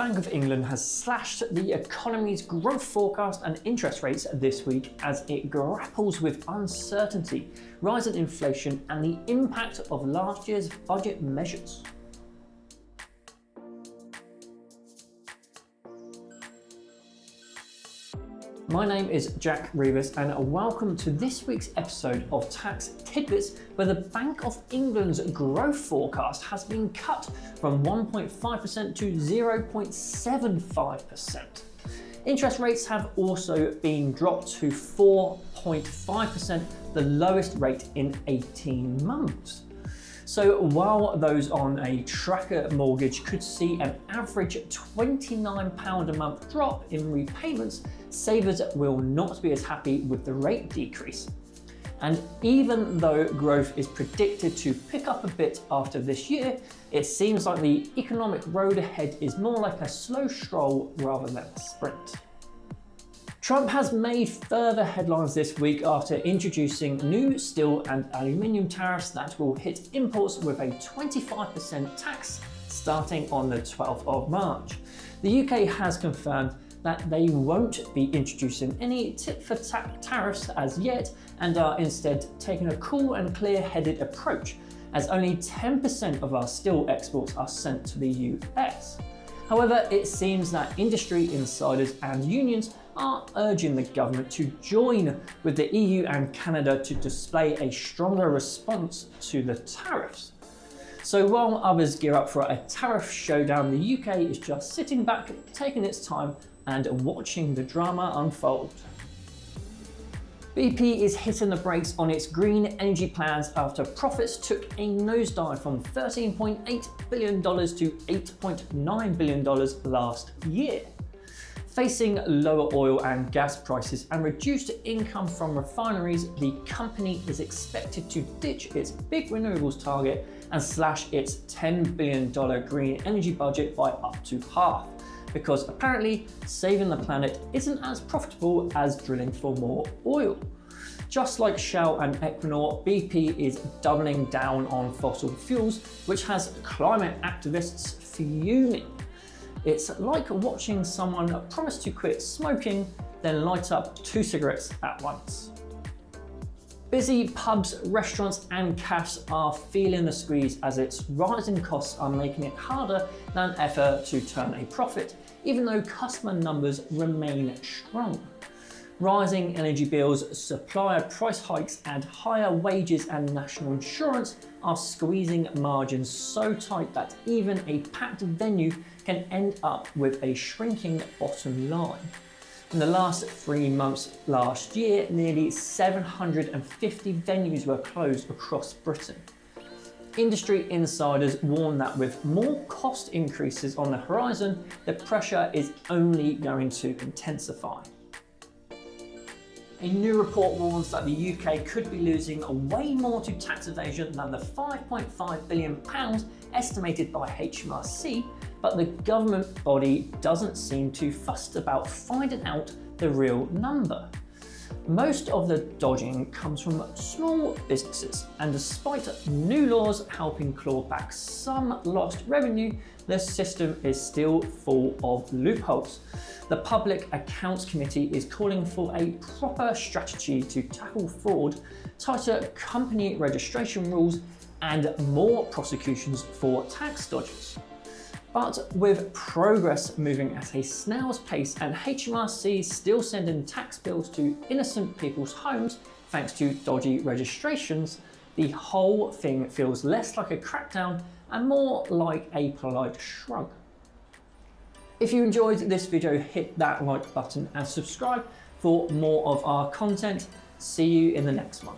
Bank of England has slashed the economy's growth forecast and interest rates this week as it grapples with uncertainty, rising inflation, and the impact of last year's budget measures. My name is Jack Rivas and welcome to this week's episode of Tax Tidbits, where the Bank of England's growth forecast has been cut from 1.5% to 0.75%. Interest rates have also been dropped to 4.5%, the lowest rate in 18 months. So while those on a tracker mortgage could see an average £29 a month drop in repayments, savers will not be as happy with the rate decrease. And even though growth is predicted to pick up a bit after this year, it seems like the economic road ahead is more like a slow stroll rather than a sprint. Trump has made further headlines this week after introducing new steel and aluminium tariffs that will hit imports with a 25% tax starting on the 12th of March. The UK has confirmed that they won't be introducing any tit-for-tat tariffs as yet and are instead taking a cool and clear-headed approach, as only 10% of our steel exports are sent to the US. However, it seems that industry insiders and unions are urging the government to join with the EU and Canada to display a stronger response to the tariffs. So while others gear up for a tariff showdown, the UK is just sitting back, taking its time and watching the drama unfold. BP is hitting the brakes on its green energy plans after profits took a nosedive from $13.8 billion to $8.9 billion last year. Facing lower oil and gas prices and reduced income from refineries, the company is expected to ditch its big renewables target and slash its $10 billion green energy budget by up to half, because apparently saving the planet isn't as profitable as drilling for more oil. Just like Shell and Equinor, BP is doubling down on fossil fuels, which has climate activists fuming. It's like watching someone promise to quit smoking, then light up 2 cigarettes at once. Busy pubs, restaurants and cafes are feeling the squeeze as its rising costs are making it harder than ever to turn a profit, even though customer numbers remain strong. Rising energy bills, supplier price hikes and higher wages and national insurance are squeezing margins so tight that even a packed venue can end up with a shrinking bottom line. In the last 3 months last year, nearly 750 venues were closed across Britain. Industry insiders warn that with more cost increases on the horizon, the pressure is only going to intensify. A new report warns that the UK could be losing way more to tax evasion than the £5.5 billion estimated by HMRC, but the government body doesn't seem too fussed about finding out the real number. Most of the dodging comes from small businesses, and despite new laws helping claw back some lost revenue, the system is still full of loopholes. The Public Accounts Committee is calling for a proper strategy to tackle fraud, tighter company registration rules, and more prosecutions for tax dodgers. But with progress moving at a snail's pace and HMRC still sending tax bills to innocent people's homes thanks to dodgy registrations, the whole thing feels less like a crackdown and more like a polite shrug. If you enjoyed this video, hit that like button and subscribe for more of our content. See you in the next one.